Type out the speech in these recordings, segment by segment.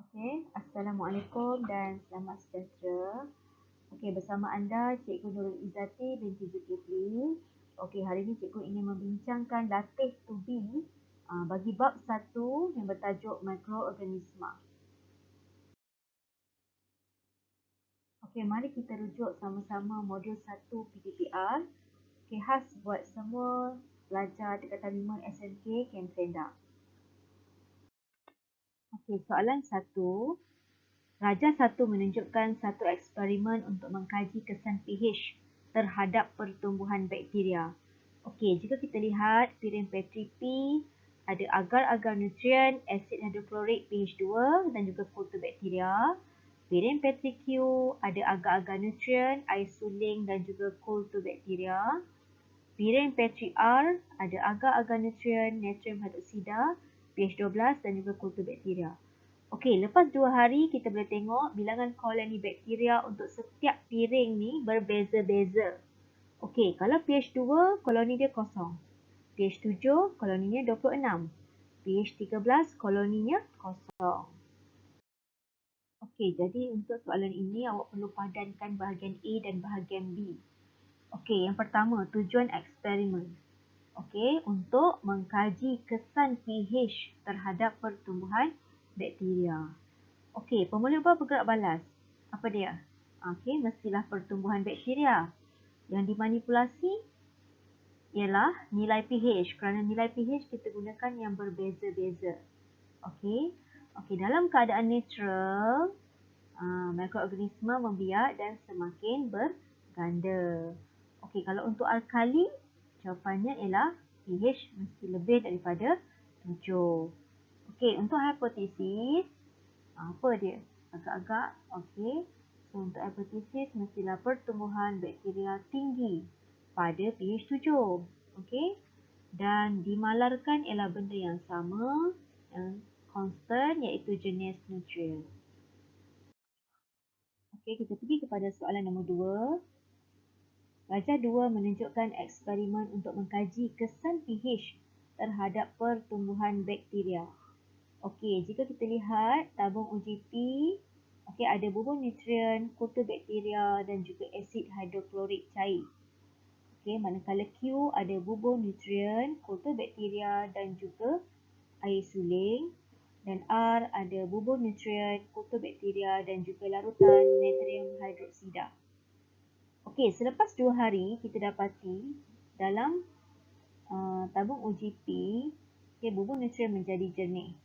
Okey, Assalamualaikum dan selamat sejahtera. Okey, bersama anda Cikgu Nurul Izzati binti Zulkifli. Okey, hari ini cikgu ingin membincangkan latih to be bagi bab 1 yang bertajuk mikroorganisma. Okey, mari kita rujuk sama-sama modul 1 PDPR. Okey, khas buat semua pelajar tingkatan 5 SMK Kem Senda. Okey, soalan 1. Raja 1 menunjukkan satu eksperimen untuk mengkaji kesan pH terhadap pertumbuhan bakteria. Okey, jika kita lihat piring Petri P ada agar-agar nutrien, asid hidroklorik pH 2 dan juga kultur bakteria. Piring Petri Q ada agar-agar nutrien, air suling dan juga kultur bakteria. Piring Petri R ada agar-agar nutrien, natrium hidroksida, pH 12 dan juga kultur bakteria. Okey, lepas 2 hari kita boleh tengok bilangan koloni bakteria untuk setiap piring ni berbeza-beza. Okey, kalau pH 2, koloni dia kosong. pH 7, koloninya 26. pH 13, koloninya kosong. Okey, jadi untuk soalan ini awak perlu padankan bahagian A dan bahagian B. Okey, yang pertama, tujuan eksperimen. Okey, untuk mengkaji kesan pH terhadap pertumbuhan bakteria. Okey, pemulih ubah bergerak balas. Apa dia? Okey, mestilah pertumbuhan bakteria. Yang dimanipulasi ialah nilai pH. Kerana nilai pH kita gunakan yang berbeza-beza. Okey. Okey, dalam keadaan netral, mikroorganisma membiak dan semakin berganda. Okey, kalau untuk alkali, jawapannya ialah pH mesti lebih daripada 7. Okey, untuk hipotesis, apa dia? Agak-agak, okey. So, untuk hipotesis, mestilah pertumbuhan bakteria tinggi pada pH 7. Okey. Dan dimalarkan ialah benda yang sama, yang constant, iaitu jenis nutrien. Okey, kita pergi kepada soalan nombor 2. Raja 2 menunjukkan eksperimen untuk mengkaji kesan pH terhadap pertumbuhan bakteria. Okey, jika kita lihat tabung uji P, okey, ada bubur nutrien, kultur bakteria dan juga asid hidroklorik cair. Okey, manakala Q ada bubur nutrien, kultur bakteria dan juga air suling. Dan R ada bubur nutrien, kultur bakteria dan juga larutan natrium hidroksida. Okey, selepas 2 hari kita dapati dalam tabung uji P, okay, bubur nutrien menjadi jernih.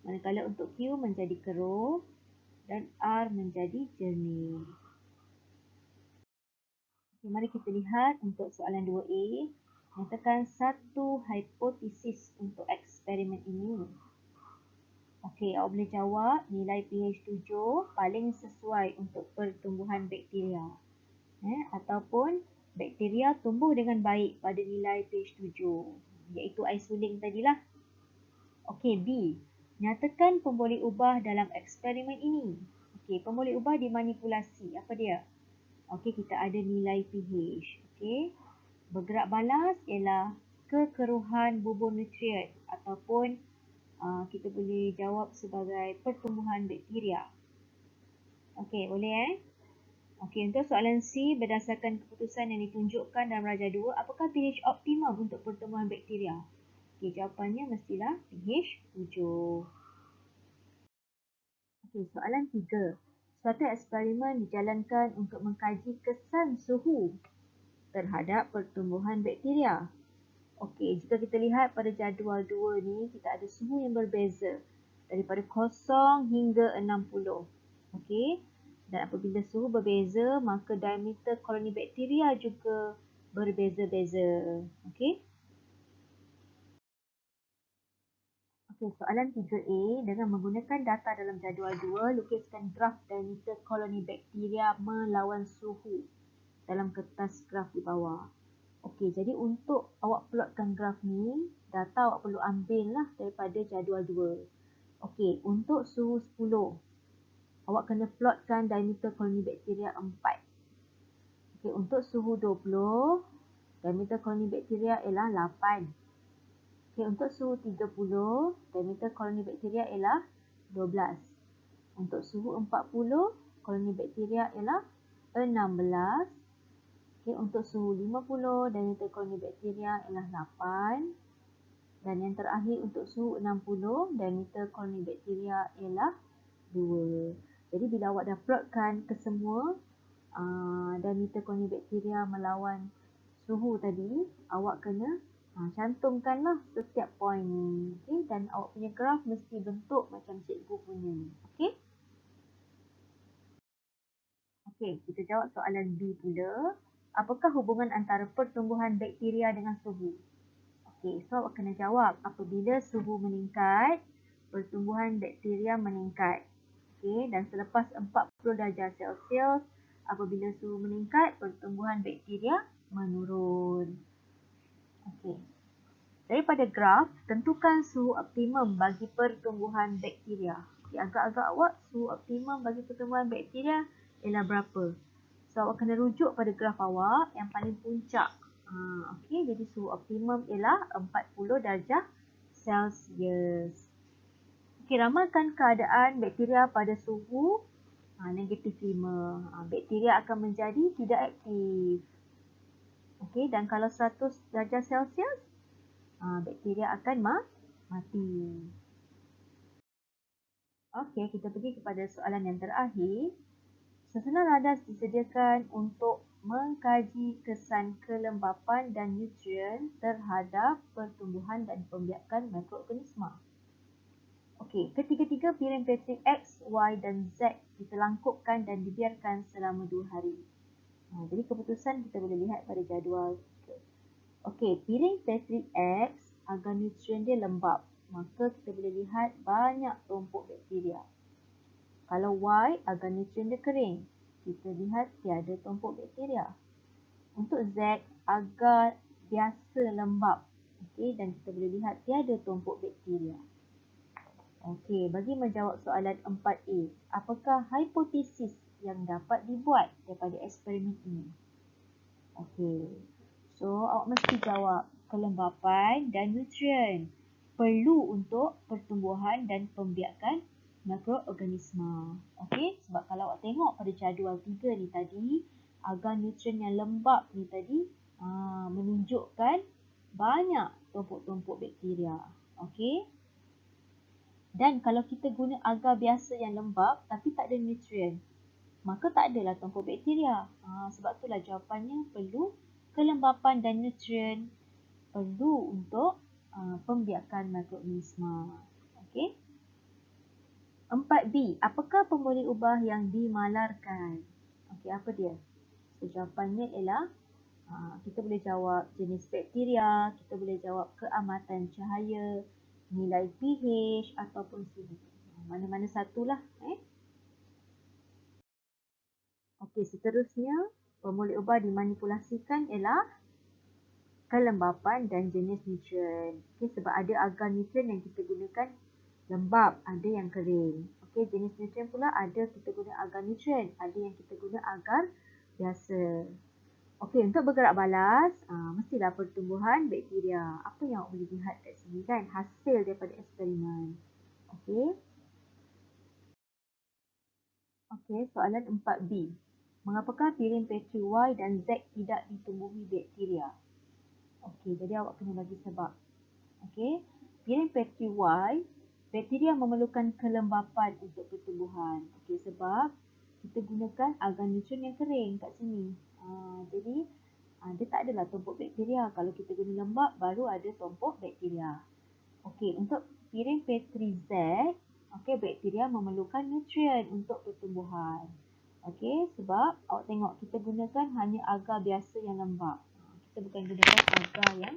Manakala untuk Q menjadi keruh dan R menjadi jernih. Okay, mari kita lihat untuk soalan 2A. Nyatakan satu hipotesis untuk eksperimen ini. Okey, awak boleh jawab nilai pH 7 paling sesuai untuk pertumbuhan bakteria. Ataupun bakteria tumbuh dengan baik pada nilai pH 7, iaitu air suling tadilah. Okey, B. Nyatakan pemboleh ubah dalam eksperimen ini. Okey, pemboleh ubah dimanipulasi. Apa dia? Okey, kita ada nilai pH. Okey. Bergerak balas ialah kekeruhan bubur nutrien ataupun kita boleh jawab sebagai pertumbuhan bakteria. Okey, boleh Okey, untuk soalan C, berdasarkan keputusan yang ditunjukkan dalam Raja 2, apakah pH optimum untuk pertumbuhan bakteria? Okey, jawapannya mestilah pH 7. Okey, soalan 3. Suatu eksperimen dijalankan untuk mengkaji kesan suhu terhadap pertumbuhan bakteria. Okey, jika kita lihat pada jadual 2 ni, kita ada suhu yang berbeza daripada 0 hingga 60. Okey, dan apabila suhu berbeza, maka diameter koloni bakteria juga berbeza-beza. Okey. Okey, soalan 3A, dengan menggunakan data dalam jadual 2, lukiskan graf diameter koloni bakteria melawan suhu dalam kertas graf di bawah. Okey, jadi untuk awak plotkan graf ni, data awak perlu ambil lah daripada jadual 2. Okey, untuk suhu 10, awak kena plotkan diameter koloni bakteria 4. Okey, untuk suhu 20, diameter koloni bakteria ialah 8. Okey, untuk suhu 30, diameter koloni bakteria ialah 12. Untuk suhu 40, koloni bakteria ialah 16. Okay, untuk suhu 50, diameter koloni bakteria ialah 8. Dan yang terakhir untuk suhu 60, diameter koloni bakteria ialah 2. Jadi bila awak dah plotkan kesemua diameter koloni bakteria melawan suhu tadi, awak kena cantumkanlah setiap poin ni. Okay? Dan awak punya graf mesti bentuk macam cikgu punya ni. Okay? Okay, kita jawab soalan B pula. Apakah hubungan antara pertumbuhan bakteria dengan suhu? Okey, so awak kena jawab apabila suhu meningkat, pertumbuhan bakteria meningkat. Okey, dan selepas 40 darjah Celsius, apabila suhu meningkat, pertumbuhan bakteria menurun. Okey. Daripada graf, tentukan suhu optimum bagi pertumbuhan bakteria. Okey, agak-agak awak suhu optimum bagi pertumbuhan bakteria ialah berapa? So, awak kena rujuk pada graf awak yang paling puncak. Okey, jadi suhu optimum ialah 40 darjah Celsius. Okey, ramalkan keadaan bakteria pada suhu negatif 5. Bakteria akan menjadi tidak aktif. Okey, dan kalau 100 darjah Celsius, bakteria akan mati. Okey, kita pergi kepada soalan yang terakhir. Susunan radas disediakan untuk mengkaji kesan kelembapan dan nutrien terhadap pertumbuhan dan pembiakan mikroorganisma. Okey, ketiga-tiga piring Petri X, Y dan Z ditelangkupkan dan dibiarkan selama 2 hari. Jadi keputusan kita boleh lihat pada jadual. Okey, piring Petri X agar nutrien dia lembap, maka kita boleh lihat banyak tumpuk bakteria. Kalau Y agar nutrien dia kering, kita lihat tiada tumpuk bakteria. Untuk Z agar biasa lembap, okey, dan kita boleh lihat tiada tumpuk bakteria. Okey, bagi menjawab soalan 4A, apakah hipotesis yang dapat dibuat daripada eksperimen ini? Okey, so awak mesti jawab kelembapan dan nutrien perlu untuk pertumbuhan dan pembiakan mikroorganisma. Okey, sebab kalau awak tengok pada jadual 3 ni tadi, agar nutrien yang lembap ni tadi menunjukkan banyak tumpuk-tumpuk bakteria. Okey. Dan kalau kita guna agar biasa yang lembap tapi tak ada nutrien, maka tak adalah tumpuk bakteria. Sebab itulah jawapannya perlu kelembapan dan nutrien perlu untuk pembiakan mikroorganisma. Okey. 4B, apakah pemboleh ubah yang dimalarkan? Okey, apa dia? So, jawapannya ialah kita boleh jawab jenis bakteria, kita boleh jawab keamatan cahaya, nilai pH ataupun suhu. Mana-mana satulah. Okey, seterusnya pemboleh ubah dimanipulasikan ialah kelembapan dan jenis nutrien. Okey, sebab ada agar nutrien yang kita gunakan lembap, ada yang kering. Okey, jenis nutrien pula ada kita guna agar nutrien, ada yang kita guna agar biasa. Okey, untuk bergerak balas, mestilah pertumbuhan bakteria. Apa yang awak boleh lihat kat sini kan? Hasil daripada eksperimen. Okey. Okey, soalan 4B. Mengapakah piring Petri Y dan Z tidak ditumbuhi bakteria? Okey, jadi awak kena bagi sebab. Okey, piring Petri Y, bakteria memerlukan kelembapan untuk pertumbuhan. Okey, sebab kita gunakan agar nutrien yang kering kat sini. Jadi, dia tak adalah tumpuk bakteria. Kalau kita guna lembap, baru ada tumpuk bakteria. Okey, untuk piring Petri Z, okey, bakteria memerlukan nutrien untuk pertumbuhan. Okey, sebab awak tengok kita gunakan hanya agar biasa yang lembap. Kita bukan gunakan agar yang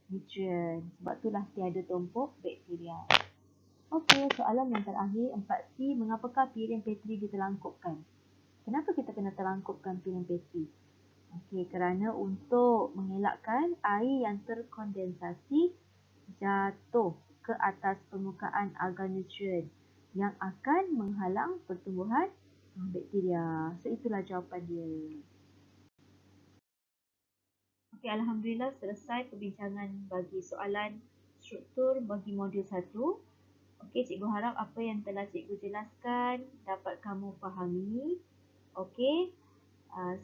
nutrien. Sebab itulah tiada tumpuk bakteria. Okey, soalan yang terakhir 4C, mengapakah piring Petri ditelangkupkan? Kenapa kita kena telangkupkan piring Petri? Okey, kerana untuk mengelakkan air yang terkondensasi jatuh ke atas permukaan agar nutrien yang akan menghalang pertumbuhan bakteria. So, itulah jawapan dia. Okey, Alhamdulillah selesai perbincangan bagi soalan struktur bagi modul 1. Okey, cikgu harap apa yang telah cikgu jelaskan dapat kamu fahami. Okey,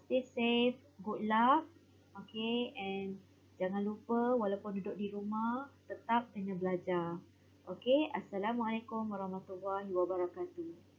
stay safe, good luck. Okey, and jangan lupa walaupun duduk di rumah, tetap kena belajar. Okey, Assalamualaikum warahmatullahi wabarakatuh.